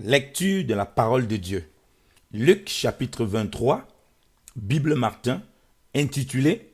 Lecture de la parole de Dieu. Luc chapitre 23, Bible Martin, intitulé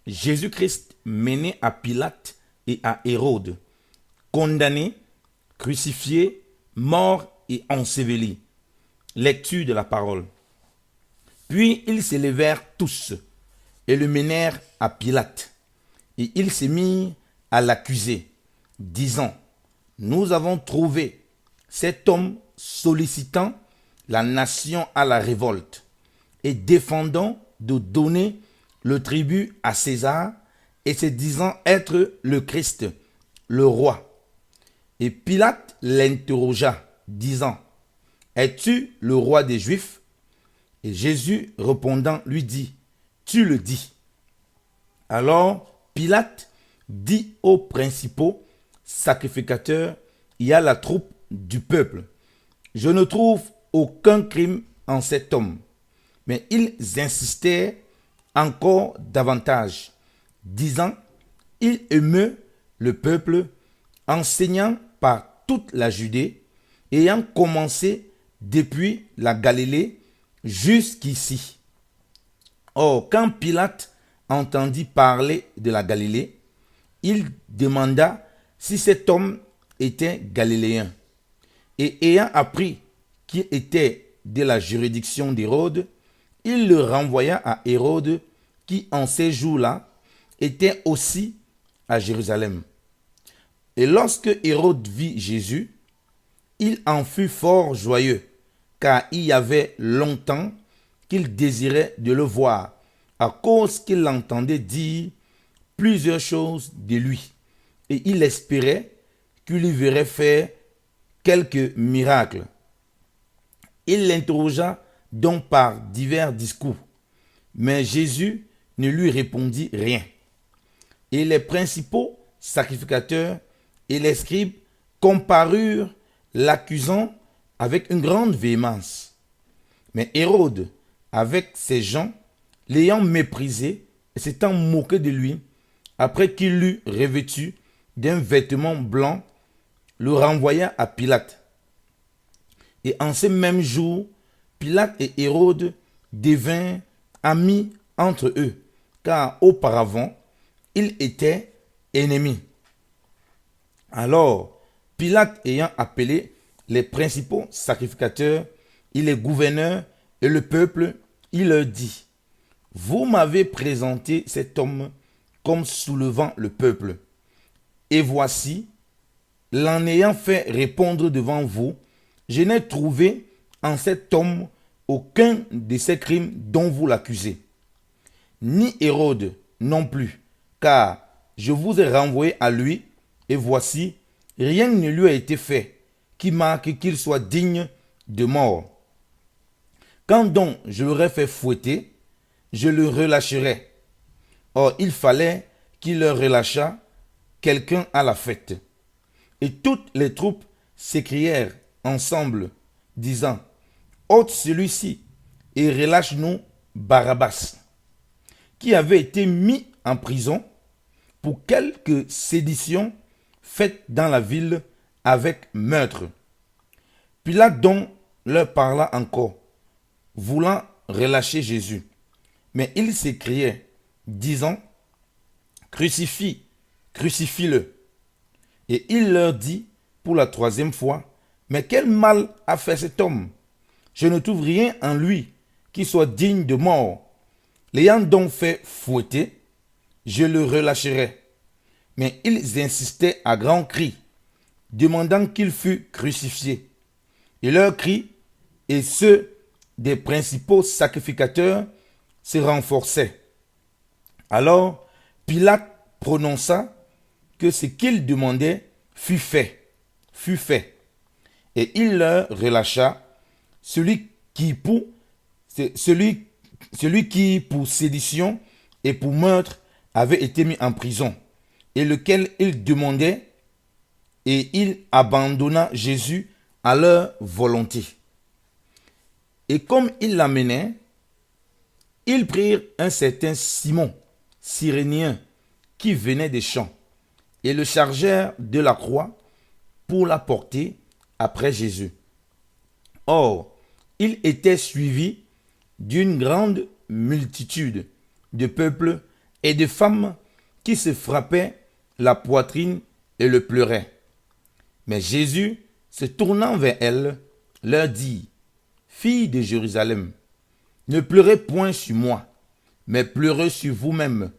Jésus-Christ mené à Pilate et à Hérode, condamné, crucifié, mort et enseveli. Lecture de la parole. Puis ils se levèrent tous et le menèrent à Pilate. Et ils se mirent à l'accuser, disant, nous avons trouvé cet homme sollicitant la nation à la révolte et défendant de donner le tribut à César et se disant être le Christ, le roi. Et Pilate l'interrogea, disant, es-tu le roi des Juifs? Et Jésus répondant lui dit, tu le dis. Alors Pilate dit aux principaux sacrificateurs et à la troupe du peuple, je ne trouve aucun crime en cet homme. Mais ils insistèrent encore davantage, disant, il émeut le peuple, enseignant par toute la Judée, ayant commencé depuis la Galilée jusqu'ici. Or, quand Pilate entendit parler de la Galilée, il demanda si cet homme était galiléen. Et ayant appris qu'il était de la juridiction d'Hérode, il le renvoya à Hérode, qui en ces jours-là était aussi à Jérusalem. Et lorsque Hérode vit Jésus, il en fut fort joyeux, car il y avait longtemps qu'il désirait de le voir, à cause qu'il entendait dire plusieurs choses de lui, et il espérait qu'il lui verrait faire quelques miracles. Il l'interrogea donc par divers discours, mais Jésus ne lui répondit rien. Et les principaux sacrificateurs et les scribes comparurent l'accusant avec une grande véhémence. Mais Hérode, avec ses gens, l'ayant méprisé et s'étant moqué de lui, après qu'il l'eut revêtu d'un vêtement blanc, le renvoya à Pilate. Et en ce même jour, Pilate et Hérode devinrent amis entre eux, car auparavant, ils étaient ennemis. Alors, Pilate ayant appelé les principaux sacrificateurs et les gouverneurs et le peuple, il leur dit, vous m'avez présenté cet homme comme soulevant le peuple. Et voici, l'en ayant fait répondre devant vous, je n'ai trouvé en cet homme aucun de ces crimes dont vous l'accusez. Ni Hérode non plus, car je vous ai renvoyé à lui, et voici, rien ne lui a été fait qui marque qu'il soit digne de mort. Quand donc je l'aurais fait fouetter, je le relâcherai. Or, il fallait qu'il leur relâchât quelqu'un à la fête. Et toutes les troupes s'écrièrent ensemble, disant, ôte celui-ci et relâche-nous Barabbas, qui avait été mis en prison pour quelque sédition faite dans la ville avec meurtre. Pilate donc leur parla encore, voulant relâcher Jésus. Mais ils s'écriaient, disant, crucifie, crucifie-le. Et il leur dit pour la troisième fois, mais quel mal a fait cet homme? Je ne trouve rien en lui qui soit digne de mort. L'ayant donc fait fouetter, je le relâcherai. Mais ils insistaient à grands cris, demandant qu'il fût crucifié. Et leurs cris et ceux des principaux sacrificateurs se renforçaient. Alors Pilate prononça que ce qu'il demandait fut fait. Et il leur relâcha celui qui pour sédition et pour meurtre avait été mis en prison, et lequel il demandait, et il abandonna Jésus à leur volonté. Et comme ils l'amenaient, ils prirent un certain Simon, Cyrénien, qui venait des champs, et le chargèrent de la croix pour la porter après Jésus. Or, il était suivi d'une grande multitude de peuples et de femmes qui se frappaient la poitrine et le pleuraient. Mais Jésus, se tournant vers elles, leur dit, « Filles de Jérusalem, ne pleurez point sur moi, mais pleurez sur vous-mêmes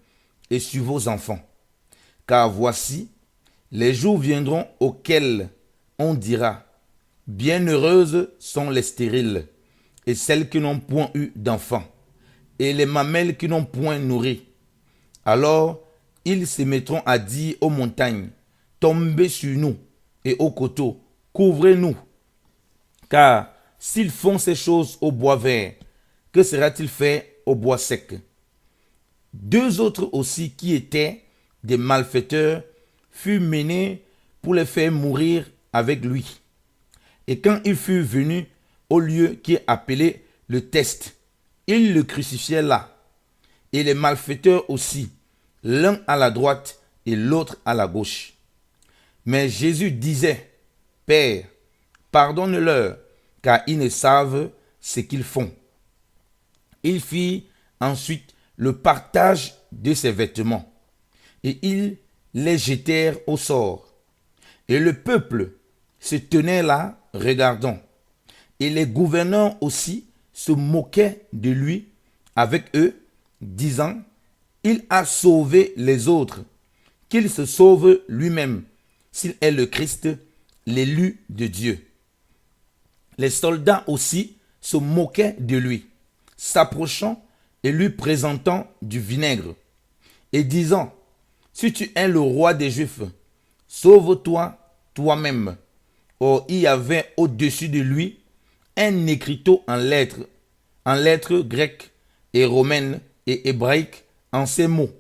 et sur vos enfants. Car voici, les jours viendront auxquels on dira, bienheureuses sont les stériles, et celles qui n'ont point eu d'enfants, et les mamelles qui n'ont point nourri. Alors, ils se mettront à dire aux montagnes, tombez sur nous, et aux coteaux, couvrez-nous. Car s'ils font ces choses au bois vert, que sera-t-il fait au bois sec? Deux autres aussi qui étaient des malfaiteurs furent menés pour les faire mourir avec lui. Et quand il fut venu au lieu qui est appelé le test, ils le crucifiaient là. Et les malfaiteurs aussi, l'un à la droite et l'autre à la gauche. Mais Jésus disait, « Père, pardonne-leur, car ils ne savent ce qu'ils font. » Il fit ensuite le partage de ses vêtements, et ils les jetèrent au sort. Et le peuple se tenait là, regardant. Et les gouverneurs aussi se moquaient de lui avec eux, disant, « Il a sauvé les autres, qu'il se sauve lui-même, s'il est le Christ, l'élu de Dieu. » Les soldats aussi se moquaient de lui, s'approchant et lui présentant du vinaigre, et disant, « Si tu es le roi des Juifs, sauve-toi toi-même. » Or, il y avait au-dessus de lui un écriteau en lettres grecques et romaines et hébraïques en ces mots.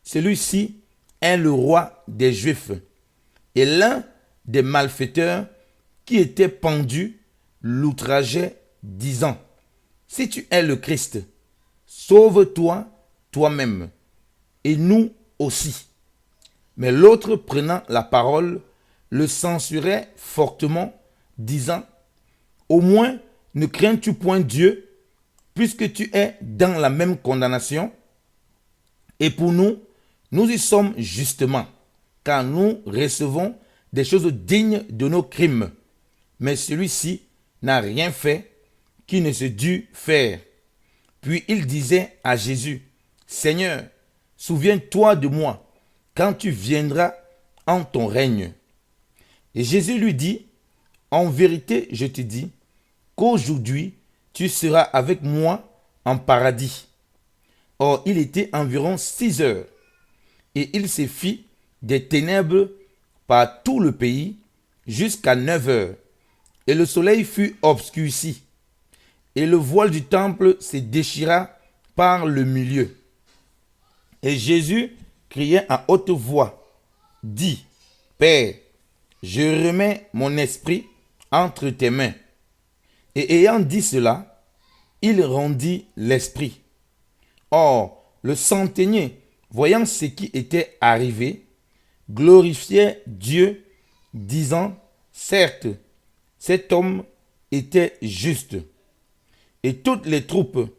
Celui-ci est le roi des Juifs. Et l'un des malfaiteurs qui était pendu l'outrageait, disant, « Si tu es le Christ, sauve-toi toi-même, et nous aussi. » Mais l'autre, prenant la parole, le censurait fortement, disant, « Au moins, ne crains-tu point Dieu, puisque tu es dans la même condamnation? Et pour nous, nous y sommes justement, car nous recevons des choses dignes de nos crimes. Mais celui-ci n'a rien fait qui ne se dût faire. » Puis il disait à Jésus, « Seigneur, souviens-toi de moi quand tu viendras en ton règne. » Et Jésus lui dit, « En vérité, je te dis qu'aujourd'hui, tu seras avec moi en paradis. » Or, il était environ 6 heures, et il se fit des ténèbres par tout le pays jusqu'à 9 heures, et le soleil fut obscurci, et le voile du temple se déchira par le milieu. Et Jésus criait à haute voix, dit, « Père, je remets mon esprit entre tes mains. » Et ayant dit cela, il rendit l'esprit. Or, le centenier, voyant ce qui était arrivé, glorifiait Dieu, disant, « Certes, cet homme était juste. » Et toutes les troupes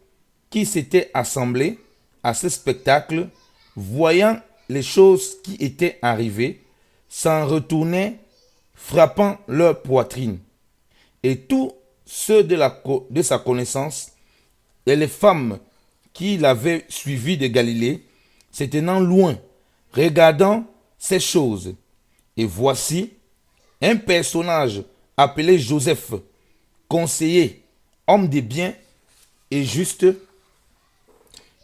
qui s'étaient assemblées à ce spectacle, voyant les choses qui étaient arrivées, s'en retournaient, frappant leur poitrine. Et tous ceux de sa connaissance, et les femmes qui l'avaient suivi de Galilée, se tenant loin, regardant ces choses. Et voici, un personnage appelé Joseph, conseiller, homme de bien et juste,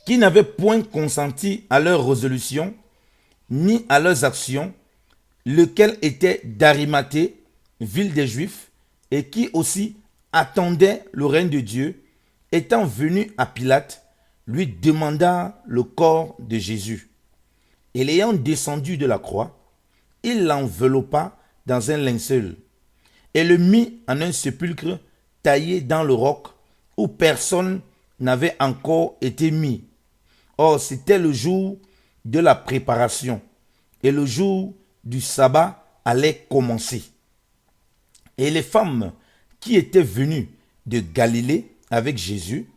qui n'avait point consenti à leur résolution, ni à leurs actions, lequel était d'Arimathée, ville des Juifs, et qui aussi attendait le règne de Dieu, étant venu à Pilate, lui demanda le corps de Jésus. Et l'ayant descendu de la croix, il l'enveloppa dans un linceul, et le mit en un sépulcre taillé dans le roc, où personne n'avait encore été mis. Or, c'était le jour de la préparation, et le jour du sabbat allait commencer. Et les femmes qui étaient venus de Galilée avec Jésus,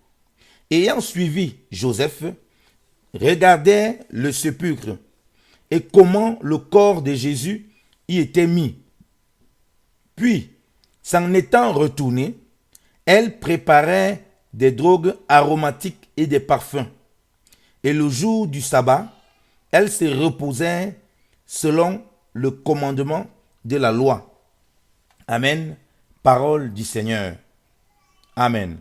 ayant suivi Joseph, regardaient le sépulcre et comment le corps de Jésus y était mis. Puis, s'en étant retournés, elles préparaient des drogues aromatiques et des parfums. Et le jour du sabbat, elles se reposaient selon le commandement de la loi. Amen. Parole du Seigneur. Amen.